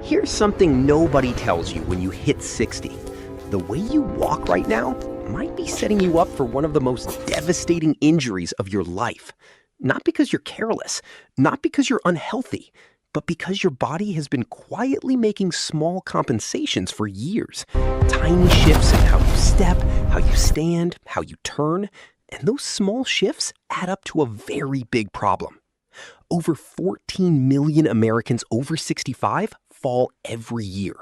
Here's something nobody tells you when you hit 60. The way you walk right now might be setting you up for one of the most devastating injuries of your life. Not because you're careless, not because you're unhealthy, but because your body has been quietly making small compensations for years. Tiny shifts in how you step, how you stand, how you turn, and those small shifts add up to a very big problem. Over 14 million Americans over 65 fall every year,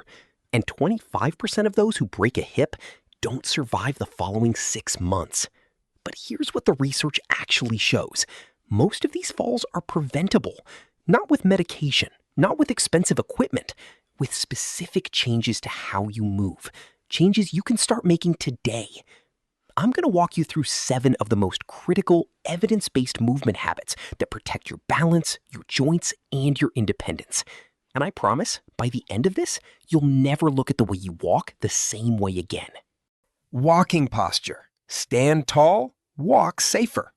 and 25% of those who break a hip don't survive the following 6 months. But here's what the research actually shows. Most of these falls are preventable, not with medication, not with expensive equipment, with specific changes to how you move, changes you can start making today. I'm going to walk you through 7 of the most critical, evidence-based movement habits that protect your balance, your joints, and your independence. And I promise, by the end of this, you'll never look at the way you walk the same way again. Walking posture. Stand tall, walk safer.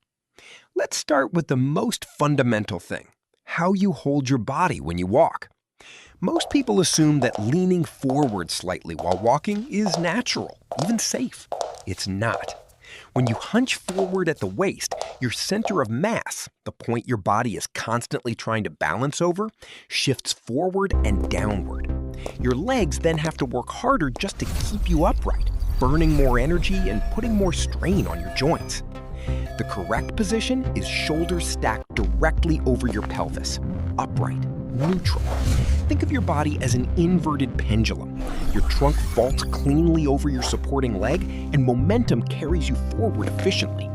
Let's start with the most fundamental thing, how you hold your body when you walk. Most people assume that leaning forward slightly while walking is natural, even safe. It's not. When you hunch forward at the waist, your center of mass, the point your body is constantly trying to balance over, shifts forward and downward. Your legs then have to work harder just to keep you upright, burning more energy and putting more strain on your joints. The correct position is shoulders stacked directly over your pelvis, upright, neutral. Think of your body as an inverted pendulum. Your trunk vaults cleanly over your supporting leg, and momentum carries you forward efficiently.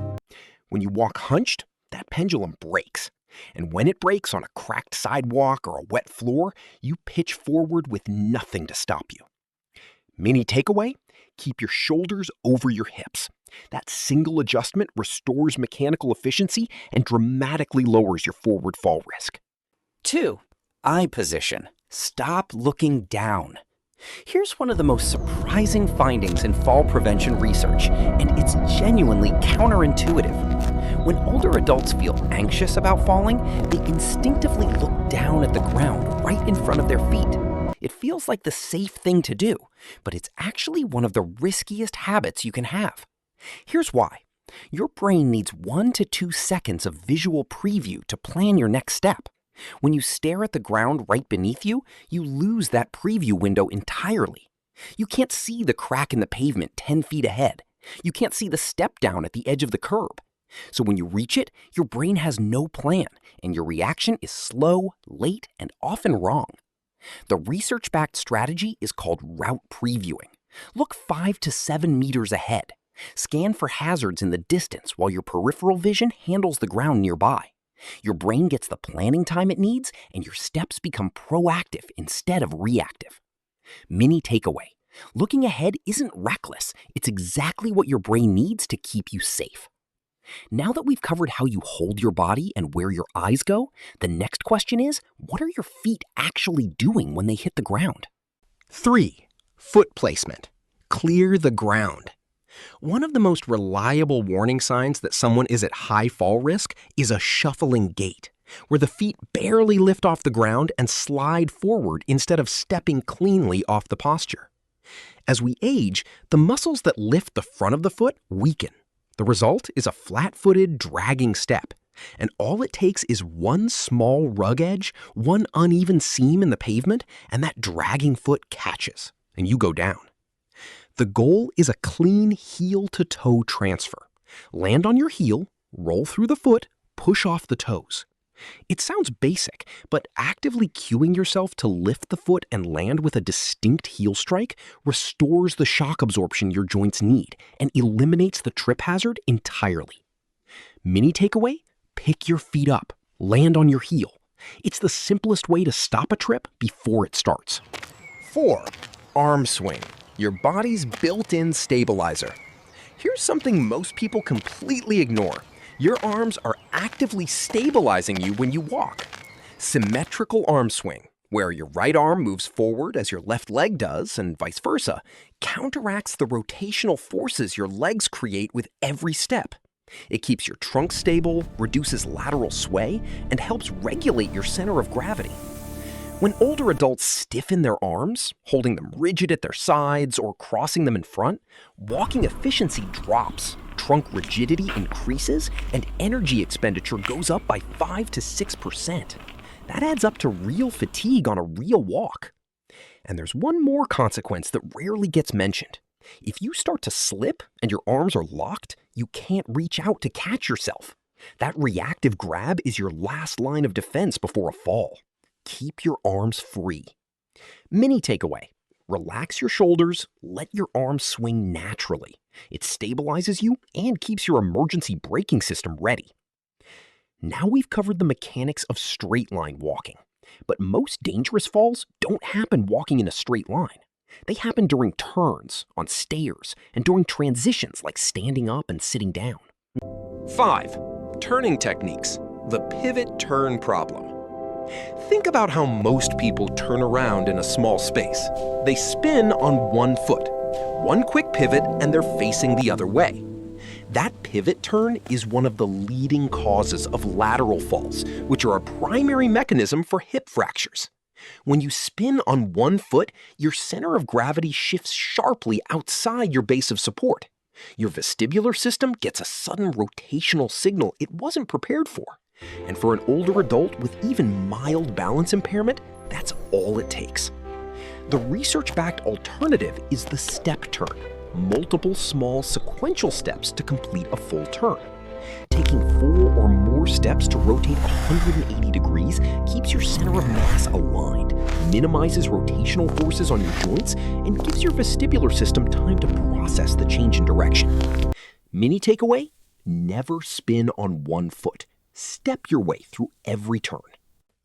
When you walk hunched, that pendulum breaks. And when it breaks on a cracked sidewalk or a wet floor, you pitch forward with nothing to stop you. Mini takeaway: keep your shoulders over your hips. That single adjustment restores mechanical efficiency and dramatically lowers your forward fall risk. 2. Eye position. Stop looking down. Here's one of the most surprising findings in fall prevention research, and it's genuinely counterintuitive. When older adults feel anxious about falling, they instinctively look down at the ground right in front of their feet. It feels like the safe thing to do, but it's actually one of the riskiest habits you can have. Here's why. Your brain needs 1 to 2 seconds of visual preview to plan your next step. When you stare at the ground right beneath you, you lose that preview window entirely. You can't see the crack in the pavement 10 feet ahead. You can't see the step down at the edge of the curb. So when you reach it, your brain has no plan, and your reaction is slow, late, and often wrong. The research-backed strategy is called route previewing. Look 5 to 7 meters ahead. Scan for hazards in the distance while your peripheral vision handles the ground nearby. Your brain gets the planning time it needs, and your steps become proactive instead of reactive. Mini takeaway: looking ahead isn't reckless. It's exactly what your brain needs to keep you safe. Now that we've covered how you hold your body and where your eyes go, the next question is, what are your feet actually doing when they hit the ground? 3. Foot placement. Clear the ground. One of the most reliable warning signs that someone is at high fall risk is a shuffling gait, where the feet barely lift off the ground and slide forward instead of stepping cleanly off the posture. As we age, the muscles that lift the front of the foot weaken. The result is a flat-footed, dragging step, and all it takes is one small rug edge, one uneven seam in the pavement, and that dragging foot catches, and you go down. The goal is a clean heel-to-toe transfer. Land on your heel, roll through the foot, push off the toes. It sounds basic, but actively cueing yourself to lift the foot and land with a distinct heel strike restores the shock absorption your joints need and eliminates the trip hazard entirely. Mini takeaway: pick your feet up, land on your heel. It's the simplest way to stop a trip before it starts. 4. Arm swing. Your body's built-in stabilizer. Here's something most people completely ignore. Your arms are actively stabilizing you when you walk. Symmetrical arm swing, where your right arm moves forward as your left leg does and vice versa, counteracts the rotational forces your legs create with every step. It keeps your trunk stable, reduces lateral sway, and helps regulate your center of gravity. When older adults stiffen their arms, holding them rigid at their sides or crossing them in front, walking efficiency drops, trunk rigidity increases, and energy expenditure goes up by 5 to 6%. That adds up to real fatigue on a real walk. And there's one more consequence that rarely gets mentioned. If you start to slip and your arms are locked, you can't reach out to catch yourself. That reactive grab is your last line of defense before a fall. Keep your arms free. Mini takeaway: relax your shoulders, let your arms swing naturally. It stabilizes you and keeps your emergency braking system ready. Now we've covered the mechanics of straight line walking, but most dangerous falls don't happen walking in a straight line. They happen during turns, on stairs, and during transitions like standing up and sitting down. 5. Turning techniques. The pivot turn problem. Think about how most people turn around in a small space. They spin on one foot. One quick pivot and they're facing the other way. That pivot turn is one of the leading causes of lateral falls, which are a primary mechanism for hip fractures. When you spin on one foot, your center of gravity shifts sharply outside your base of support. Your vestibular system gets a sudden rotational signal it wasn't prepared for. And for an older adult with even mild balance impairment, that's all it takes. The research-backed alternative is the step turn, multiple small sequential steps to complete a full turn. Taking 4 or more steps to rotate 180 degrees keeps your center of mass aligned, minimizes rotational forces on your joints, and gives your vestibular system time to process the change in direction. Mini takeaway: never spin on one foot. Step your way through every turn.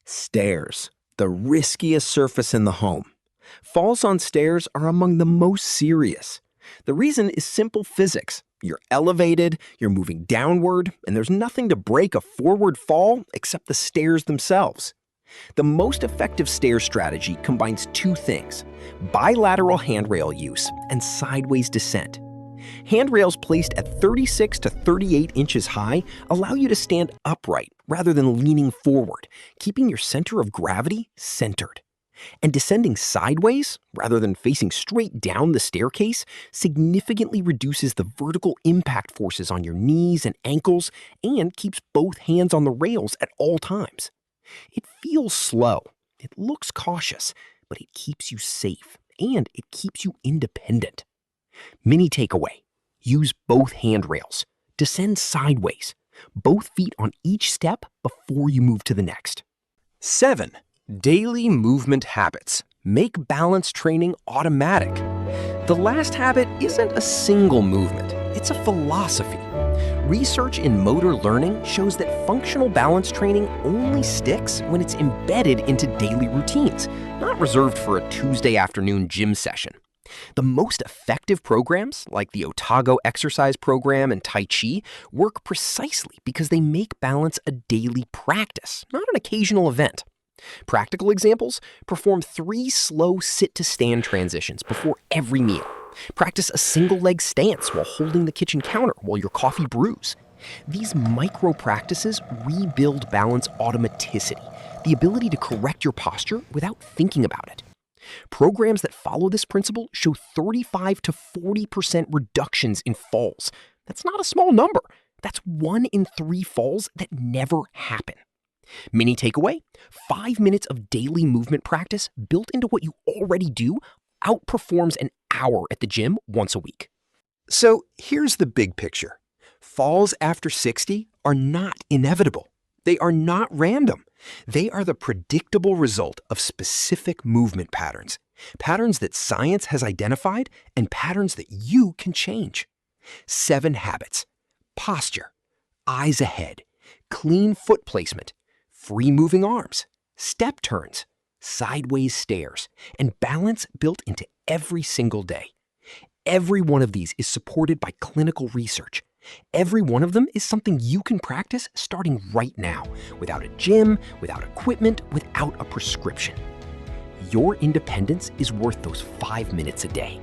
Stairs, the riskiest surface in the home. Falls on stairs are among the most serious. The reason is simple physics. You're elevated, you're moving downward, and there's nothing to break a forward fall except the stairs themselves. The most effective stair strategy combines 2 things: bilateral handrail use and sideways descent. Handrails placed at 36 to 38 inches high allow you to stand upright rather than leaning forward, keeping your center of gravity centered. And descending sideways, rather than facing straight down the staircase, significantly reduces the vertical impact forces on your knees and ankles and keeps both hands on the rails at all times. It feels slow, it looks cautious, but it keeps you safe and it keeps you independent. Mini takeaway: use both handrails. Descend sideways. Both feet on each step before you move to the next. 7. Daily movement habits. Make balance training automatic. The last habit isn't a single movement, it's a philosophy. Research in motor learning shows that functional balance training only sticks when it's embedded into daily routines, not reserved for a Tuesday afternoon gym session. The most effective programs, like the Otago exercise program and Tai Chi, work precisely because they make balance a daily practice, not an occasional event. Practical examples: perform 3 slow sit-to-stand transitions before every meal. Practice a single-leg stance while holding the kitchen counter while your coffee brews. These micro practices rebuild balance automaticity, the ability to correct your posture without thinking about it. Programs that follow this principle show 35 to 40% reductions in falls. That's not a small number. That's 1 in 3 falls that never happen. Mini takeaway: 5 minutes of daily movement practice built into what you already do outperforms an hour at the gym once a week. So here's the big picture. Falls after 60 are not inevitable. They are not random. They are the predictable result of specific movement patterns, patterns that science has identified and patterns that you can change. 7 habits: posture, eyes ahead, clean foot placement, free moving arms, step turns, sideways stairs, and balance built into every single day. Every one of these is supported by clinical research. Every one of them is something you can practice starting right now, without a gym, without equipment, without a prescription. Your independence is worth those 5 minutes a day.